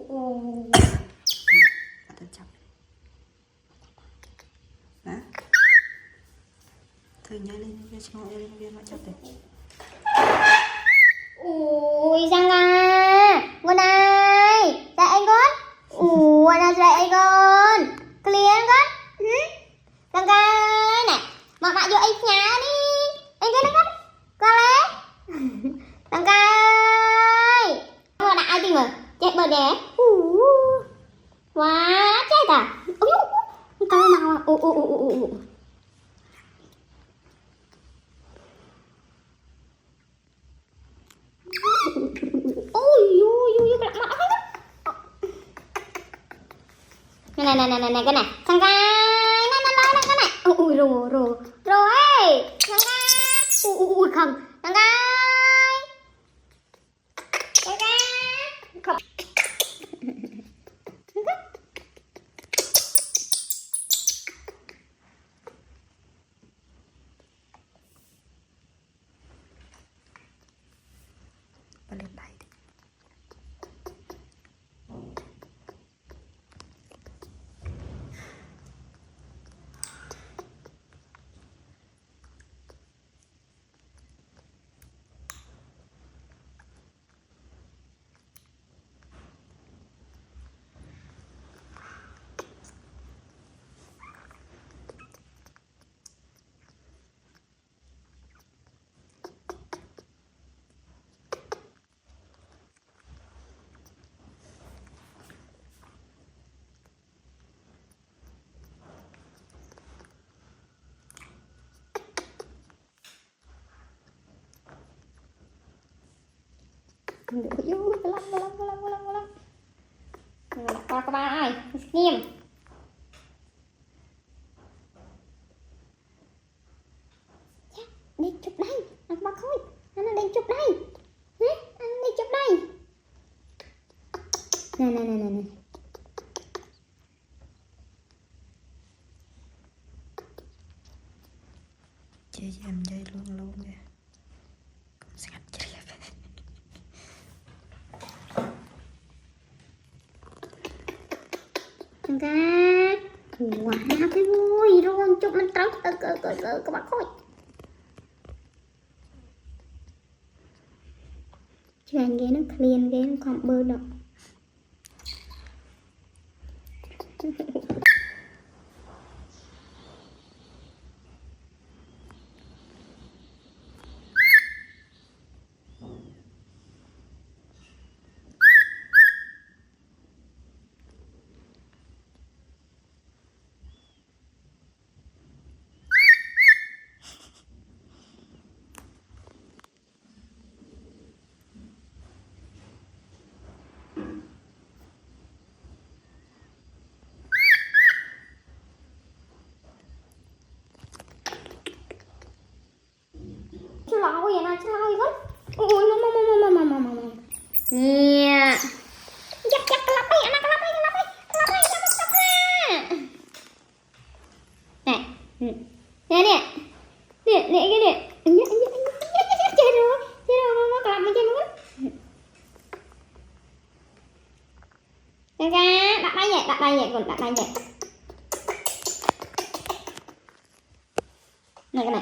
Tao chọc hả? Thôi nhớ lên viên xong rồi lên viên mà chọc đi. Ui Giang à, con này dạy anh con. Ui nào dạy anh con clear con. Giang cái này mà bạn vô anh nhà đi anh cái nó con con lấy Giang cái mà đại gì mà chạy bờ đẻ. Quá chết à. Con nào à. Này cái này thằng cái nó cái này ui rồi thằng cái ui không thằng cái không Và lên đây đi. qua các bạn ơi nghiêm đi chụp đây anh bác khôi anh đi chụp đây anh đi chụp đây này Chơi em chơi luôn kìa. Sạch chơi. thằng ca quá cái vui luôn chụp mình trống các bạn khôi chuyện ghế nó clean ghế nó không bơ đâu. Chứ lo gì nào chứ lo gì hết. Ui mà nè chắc cái lắp ấy anh cái lắp ấy nè cái nè chơi rồi nó cái lắp ấy chơi luôn á đặt đây vậy này cái này